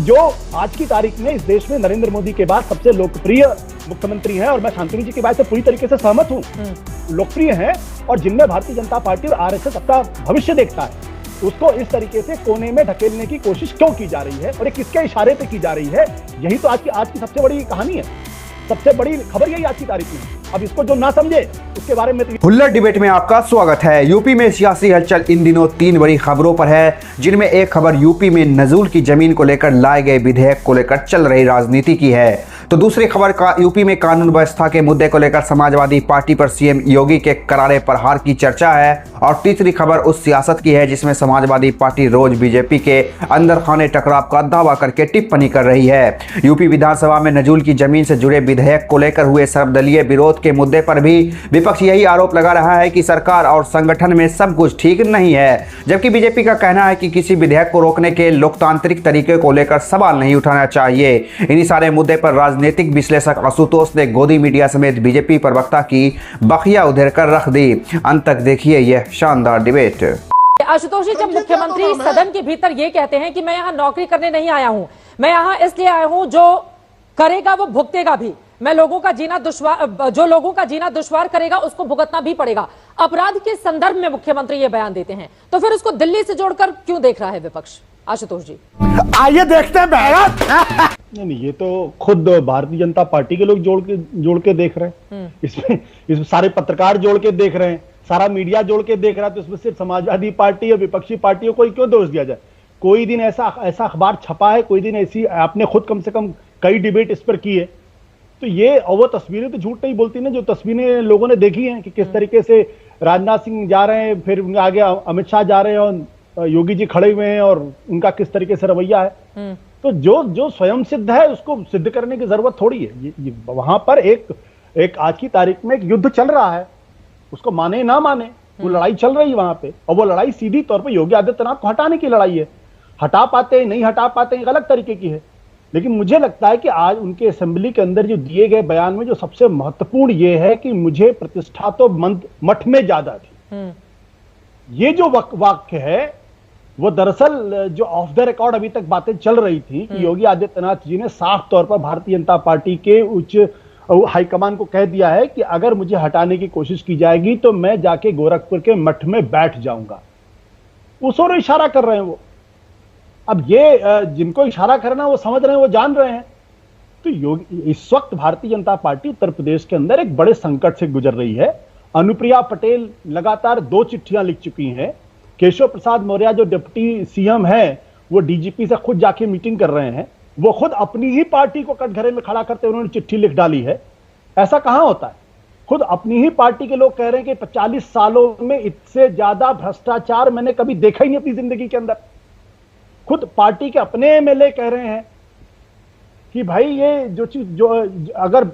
जो आज की तारीख में इस देश में नरेंद्र मोदी के बाद सबसे लोकप्रिय मुख्यमंत्री हैं, और मैं शांतनु जी की बात से पूरी तरीके से सहमत हूं, लोकप्रिय हैं, और जिनमें भारतीय जनता पार्टी और आरएसएस अपना भविष्य देखता है, उसको इस तरीके से कोने में ढकेलने की कोशिश क्यों की जा रही है और ये किसके इशारे पे की जा रही है? यही तो आज की सबसे बड़ी कहानी है, सबसे बड़ी खबर यही आज की तारीख में। अब इसको जो ना समझे उसके बारे में हुल्लड़ डिबेट में आपका स्वागत है। यूपी में सियासी हलचल इन दिनों 3 बड़ी खबरों पर है, जिनमें एक खबर यूपी में नजूल की जमीन को लेकर लाए गए विधेयक को लेकर चल रही राजनीति की है, तो दूसरी खबर का यूपी में कानून व्यवस्था के मुद्दे को लेकर समाजवादी पार्टी पर सीएम योगी के करारे प्रहार की चर्चा है, और तीसरी खबर उस सियासत की है जिसमें समाजवादी पार्टी रोज बीजेपी के अंदर खाने टकराव का दावा करके टिप्पणी कर रही है। यूपी विधानसभा में नजूल की जमीन से जुड़े विधेयक को लेकर हुए सर्वदलीय विरोध के मुद्दे पर भी विपक्ष यही आरोप लगा रहा है कि सरकार और संगठन में सब कुछ ठीक नहीं है, जबकि बीजेपी का कहना है कि किसी विधेयक को रोकने के लोकतांत्रिक तरीके को लेकर सवाल नहीं उठाना चाहिए। इन्हीं सारे मुद्दे पर राजनीतिक विश्लेषक आशुतोष ने गोदी मीडिया समेत बीजेपी प्रवक्ता की बखिया उधेड़ कर रख दी। अंत तक देखिए यह शानदार डिबेट। आशुतोष जी, जब मुख्यमंत्री सदन के भीतर ये कहते हैं कि मैं यहाँ नौकरी करने नहीं आया हूँ, मैं यहाँ इसलिए आया हूँ जो करेगा वो भुगतेगा भी, मैं लोगों का जीना दुश्वार, जो लोगों का जीना दुश्वार करेगा उसको भुगतना भी पड़ेगा, अपराध के संदर्भ में मुख्यमंत्री ये बयान देते हैं, तो फिर उसको दिल्ली से जोड़कर क्यों देख रहा है विपक्ष? आशुतोष जी आइए देखते हैं। नहीं, ये तो खुद भारतीय जनता पार्टी के लोग जोड़ के देख रहे हैं, इसमें सारे पत्रकार जोड़ के देख रहे हैं, सारा मीडिया जोड़ के देख रहा है, तो इसमें सिर्फ समाजवादी पार्टी और विपक्षी पार्टियों को क्यों दोष दिया जाए? कोई दिन ऐसा अखबार छपा है, कोई दिन ऐसी आपने खुद कम से कम कई डिबेट इस पर की है, तो ये और वो तस्वीरें तो झूठ नहीं बोलती ना, जो तस्वीरें लोगों ने देखी हैं कि किस तरीके से राजनाथ सिंह जा रहे हैं, फिर उनके आगे अमित शाह जा रहे हैं और योगी जी खड़े हुए हैं, और उनका किस तरीके से रवैया है। तो जो स्वयं सिद्ध है उसको सिद्ध करने की जरूरत थोड़ी है। वहां पर एक आज की तारीख में एक युद्ध चल रहा है, उसको माने ना माने वो लड़ाई चल रही है वहां पे, और वो लड़ाई सीधी तौर पे योगी आदित्यनाथ को हटाने की लड़ाई है। हटा पाते नहीं हटा पाते एक अलग तरीके की है, लेकिन मुझे लगता है कि आज उनके असेंबली के अंदर जो दिए गए बयान में जो सबसे महत्वपूर्ण ये है कि मुझे प्रतिष्ठा तो मठ में ज्यादा थी। ये जो वाक्य है वो दरअसल जो ऑफ द रिकॉर्ड अभी तक बातें चल रही थी कि योगी आदित्यनाथ जी ने साफ तौर पर भारतीय जनता पार्टी के उच्च हाईकमान को कह दिया है कि अगर मुझे हटाने की कोशिश की जाएगी तो मैं जाके गोरखपुर के मठ में बैठ जाऊंगा। उस ओर इशारा कर रहे हैं वो। अब ये जिनको इशारा करना वो समझ रहे हैं, वो जान रहे हैं। तो योगी इस वक्त भारतीय जनता पार्टी उत्तर प्रदेश के अंदर एक बड़े संकट से गुजर रही है। अनुप्रिया पटेल लगातार 2 चिट्ठियां लिख चुकी हैं। केशव प्रसाद मौर्य जो डिप्टी सीएम है वो डीजीपी से खुद जाके मीटिंग कर रहे हैं, वो खुद अपनी ही पार्टी को कटघरे में खड़ा करते उन्होंने चिट्ठी लिख डाली है। ऐसा कहां होता है? खुद अपनी ही पार्टी के लोग कह रहे हैं कि 40 सालों में इससे ज्यादा भ्रष्टाचार मैंने कभी देखा ही नहीं अपनी जिंदगी के अंदर। खुद पार्टी के अपने एमएलए कह रहे हैं कि भाई ये जो चीज जो अगर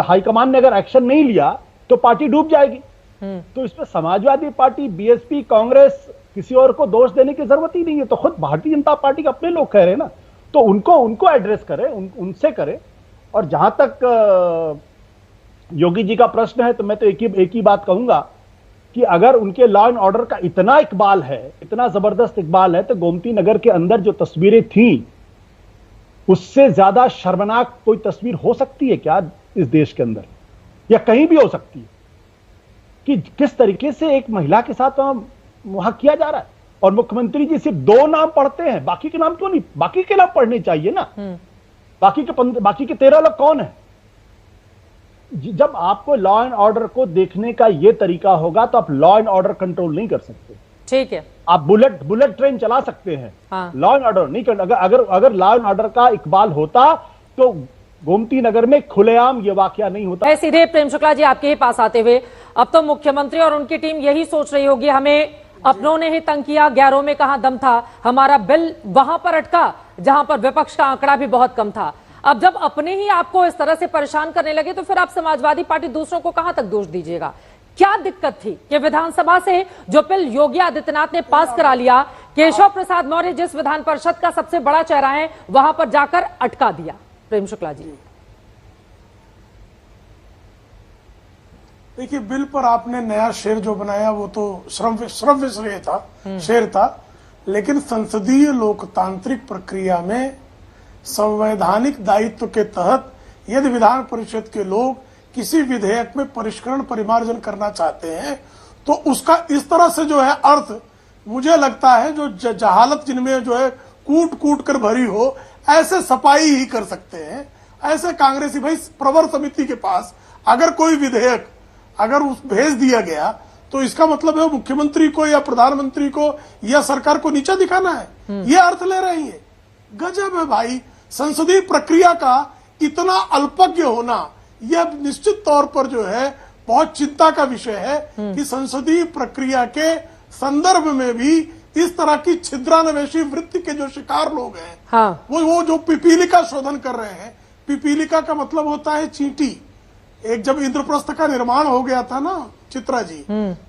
हाईकमान ने अगर एक्शन नहीं लिया तो पार्टी डूब जाएगी। तो इसमें समाजवादी पार्टी, बीएसपी, कांग्रेस, किसी और को दोष देने की जरूरत ही नहीं है। तो खुद भारतीय जनता पार्टी के अपने लोग कह रहे हैं ना, तो उनको एड्रेस करें, उनसे करें। और जहां तक योगी जी का प्रश्न है तो मैं तो एक ही बात कहूंगा कि अगर उनके लॉ एंड ऑर्डर का इतना इकबाल है, इतना जबरदस्त इकबाल है, तो गोमती नगर के अंदर जो तस्वीरें थी उससे ज्यादा शर्मनाक कोई तस्वीर हो सकती है क्या इस देश के अंदर, या कहीं भी हो सकती है, कि किस तरीके से एक महिला के साथ वहां किया जा रहा है। और मुख्यमंत्री जी सिर्फ 2 नाम पढ़ते हैं, बाकी के नाम क्यों नहीं? बाकी के नाम पढ़ने चाहिए ना। बाकी के 13 लोग कौन है? जब आपको लॉ एंड ऑर्डर को देखने का यह तरीका होगा तो आप लॉ एंड ऑर्डर कंट्रोल नहीं कर सकते। ठीक है, आप बुलेट ट्रेन चला सकते हैं, हाँ। लॉ एंड ऑर्डर नहीं कर। अगर लॉ एंड ऑर्डर का इकबाल होता तो गोमती नगर में खुलेआम ये वाकया नहीं होता। सीधे प्रेम शुक्ला जी आपके ही पास आते हुए, अब तो मुख्यमंत्री और उनकी टीम यही सोच रही होगी, हमें अपनों ने ही तंग किया, गैरों में कहां दम था, हमारा बिल वहां पर अटका जहां पर विपक्ष का आंकड़ा भी बहुत कम था। अब जब अपने ही आपको इस तरह से परेशान करने लगे तो फिर आप समाजवादी पार्टी दूसरों को कहां तक दोष दीजिएगा? क्या दिक्कत थी कि विधानसभा से जो बिल योगी आदित्यनाथ ने पास करा लिया, केशव प्रसाद मौर्य जिस विधान परिषद का सबसे बड़ा चेहरा है वहां पर जाकर अटका दिया? प्रेम शुक्ला जी, देखिए, बिल पर आपने नया शेर जो बनाया वो तो श्रव्य श्रेय था, शेर था, लेकिन संसदीय लोकतांत्रिक प्रक्रिया में संवैधानिक दायित्व के तहत यदि विधान परिषद के लोग किसी विधेयक में परिष्करण परिमार्जन करना चाहते हैं तो उसका इस तरह से जो है अर्थ मुझे लगता है जो जहालत जिनमें जो है कूट कूट कर भरी हो ऐसे सफाई ही कर सकते हैं। ऐसे कांग्रेसी भाई प्रवर समिति के पास अगर कोई विधेयक अगर उस भेज दिया गया तो इसका मतलब है मुख्यमंत्री को या प्रधानमंत्री को या सरकार को नीचा दिखाना है, ये अर्थ ले रही है। गजब है भाई, संसदीय प्रक्रिया का इतना अल्पज्ञ होना यह निश्चित तौर पर जो है बहुत चिंता का विषय है कि संसदीय प्रक्रिया के संदर्भ में भी इस तरह की छिद्रान्वेषी वृत्ति के जो शिकार लोग हैं, हाँ। वो जो पिपीलिका शोधन कर रहे हैं। पिपीलिका का मतलब होता है चींटी। एक जब इंद्रप्रस्थ का निर्माण हो गया था ना चित्रा जी,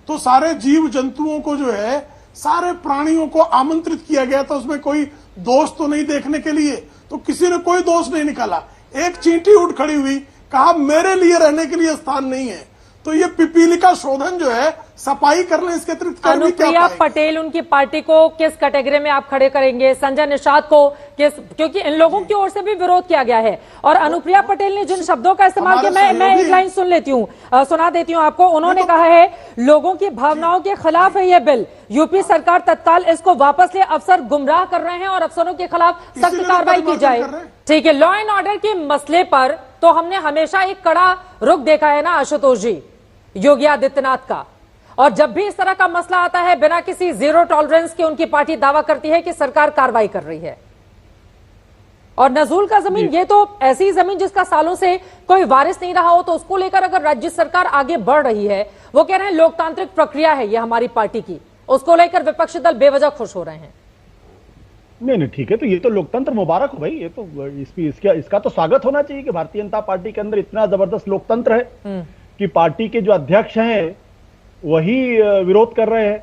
तो सारे जीव जंतुओं को जो है सारे प्राणियों को आमंत्रित किया गया था, उसमें कोई दोष तो नहीं देखने के लिए, तो किसी ने कोई दोष नहीं निकाला। एक चींटी उठ खड़ी हुई, कहा मेरे लिए रहने के लिए स्थान नहीं है। तो ये पिपीलिका शोधन जो है सफाई करने इसके अतिरिक्त कर भी क्या अनुप्रिया पटेल उनकी पार्टी को किस कैटेगरी में आप खड़े करेंगे? संजय निषाद को किस, क्योंकि इन लोगों की ओर से भी विरोध किया गया है और अनुप्रिया पटेल ने जिन शब्दों का इस्तेमाल किया, मैं एक लाइन सुन लेती हूँ, सुना देती हूँ आपको। उन्होंने कहा है लोगों की भावनाओं के खिलाफ है यह बिल, यूपी सरकार तत्काल इसको वापस ले, अफसर गुमराह कर रहे हैं और अफसरों के खिलाफ सख्त कार्रवाई की जाए। ठीक है, लॉ एंड ऑर्डर के मसले पर तो हमने हमेशा एक कड़ा रुख देखा है ना आशुतोष जी, योगी आदित्यनाथ का, और जब भी इस तरह का मसला आता है बिना किसी जीरो टॉलरेंस के उनकी पार्टी दावा करती है कि सरकार कार्रवाई कर रही है। और नजूल का जमीन, ये तो ऐसी जमीन जिसका सालों से कोई वारिस नहीं रहा हो, तो उसको लेकर अगर राज्य सरकार आगे बढ़ रही है, वो कह रहे हैं लोकतांत्रिक प्रक्रिया है ये हमारी पार्टी की, उसको लेकर विपक्षी दल बेवजह खुश हो रहे हैं। नहीं ठीक है, तो ये तो लोकतंत्र मुबारक हो भाई, ये तो इसका तो स्वागत होना चाहिए कि भारतीय जनता पार्टी के अंदर इतना जबरदस्त लोकतंत्र है कि पार्टी के जो अध्यक्ष हैं वही विरोध कर रहे हैं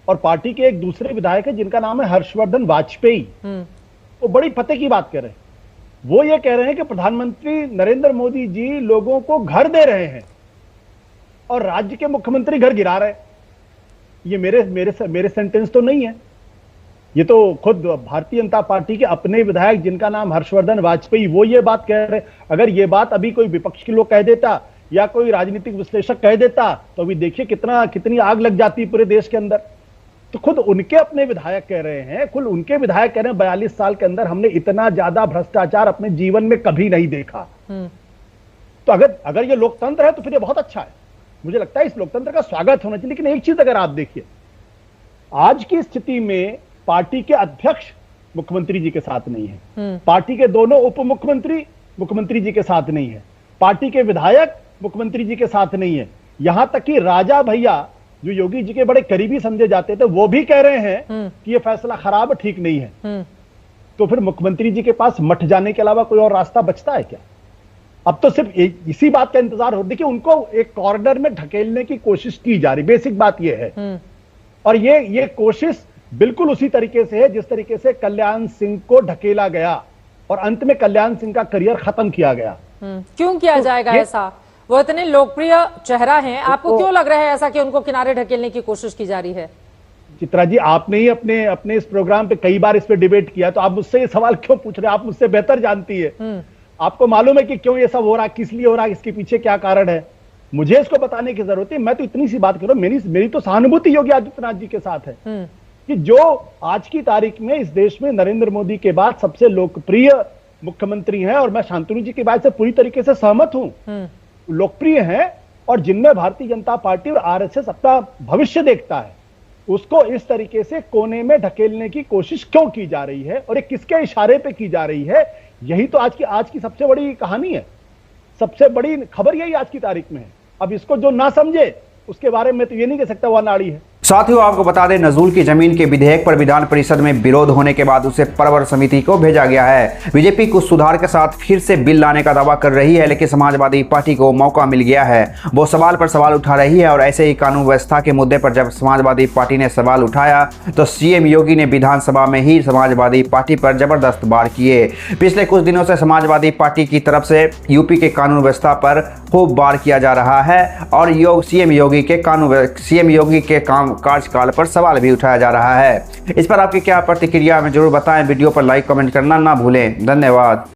और पार्टी के एक दूसरे विधायक है जिनका नाम है हर्षवर्धन वाजपेयी, वो बड़ी पते की बात कर रहे हैं। वो ये कह रहे हैं कि प्रधानमंत्री नरेंद्र मोदी जी लोगों को घर दे रहे हैं और राज्य के मुख्यमंत्री घर गिरा रहे हैं। ये मेरे सेंटेंस तो नहीं है, ये तो खुद भारतीय जनता पार्टी के अपने विधायक जिनका नाम हर्षवर्धन वाजपेयी, वो ये बात कह रहे हैं। अगर ये बात अभी कोई विपक्ष के लोग कह देता या कोई राजनीतिक विश्लेषक कह देता तो अभी देखिए कितनी आग लग जाती पूरे देश के अंदर। तो खुद उनके अपने विधायक कह रहे हैं, खुद उनके विधायक कह रहे हैं 42 साल के अंदर हमने इतना ज्यादा भ्रष्टाचार अपने जीवन में कभी नहीं देखा। तो अगर ये लोकतंत्र है तो फिर ये बहुत अच्छा है, मुझे लगता है इस लोकतंत्र का स्वागत होना चाहिए। लेकिन एक चीज अगर आप देखिए, आज की स्थिति में पार्टी के अध्यक्ष मुख्यमंत्री जी के साथ नहीं है, पार्टी के दोनों उप मुख्यमंत्री मुख्यमंत्री जी के साथ नहीं है, पार्टी के विधायक मुख्यमंत्री जी के साथ नहीं है, यहां तक कि राजा भैया जो योगी जी के बड़े करीबी समझे जाते थे वो भी कह रहे हैं कि ये फैसला खराब ठीक नहीं है। तो फिर मुख्यमंत्री जी के पास मठ जाने के अलावा कोई और रास्ता बचता है क्या? अब तो सिर्फ इसी बात का इंतजार हो, देखिए उनको एक कॉर्नर में ढकेलने की कोशिश की जा रही, बेसिक बात यह है। और ये कोशिश बिल्कुल उसी तरीके से है जिस तरीके से कल्याण सिंह को ढकेला गया और अंत में कल्याण सिंह का करियर खत्म किया गया। क्यों किया जाएगा ऐसा? वो इतने लोकप्रिय चेहरा हैं, आपको क्यों लग रहा है ऐसा कि उनको किनारे ढकेलने की कोशिश की जा रही है? चित्रा जी, आपने ही अपने इस प्रोग्राम पे कई बार इस पे डिबेट किया, तो आप मुझसे ये सवाल क्यों पूछ रहे हैं? आप मुझसे बेहतर जानती है, आपको मालूम है कि क्यों ये सब हो रहा है, किस लिए हो रहा है, इसके पीछे क्या कारण है। मुझे इसको बताने की जरूरत है, मैं तो इतनी सी बात कर रहा हूं, मेरी तो सहानुभूति योगी आदित्यनाथ जी के साथ है कि जो आज की तारीख में इस देश में नरेंद्र मोदी के बाद सबसे लोकप्रिय मुख्यमंत्री हैं, और मैं शांतनु जी की बात से पूरी तरीके से सहमत हूं, लोकप्रिय हैं और जिनमें भारतीय जनता पार्टी और आरएसएस अपना भविष्य देखता है, उसको इस तरीके से कोने में ढकेलने की कोशिश क्यों की जा रही है और ये किसके इशारे पे की जा रही है? यही तो आज की सबसे बड़ी कहानी है, सबसे बड़ी खबर यही आज की तारीख में है। अब इसको जो ना समझे उसके बारे में तो ये नहीं कह सकता वो अनाड़ी है। साथियों, आपको बता दें, नजूल की जमीन के विधेयक पर विधान परिषद में विरोध होने के बाद उसे प्रवर समिति को भेजा गया है। बीजेपी कुछ सुधार के साथ फिर से बिल लाने का दावा कर रही है, लेकिन समाजवादी पार्टी को मौका मिल गया है, वो सवाल पर सवाल उठा रही है। और ऐसे ही कानून व्यवस्था के मुद्दे पर जब समाजवादी पार्टी ने सवाल उठाया तो सीएम योगी ने विधानसभा में ही समाजवादी पार्टी पर जबरदस्त वार किए। पिछले कुछ दिनों से समाजवादी पार्टी की तरफ से यूपी के कानून व्यवस्था पर खूब वार किया जा रहा है और सीएम योगी के कार्यकाल पर सवाल भी उठाया जा रहा है। इस पर आपकी क्या प्रतिक्रिया हमें जरूर बताएं। वीडियो पर लाइक कमेंट करना ना भूलें। धन्यवाद।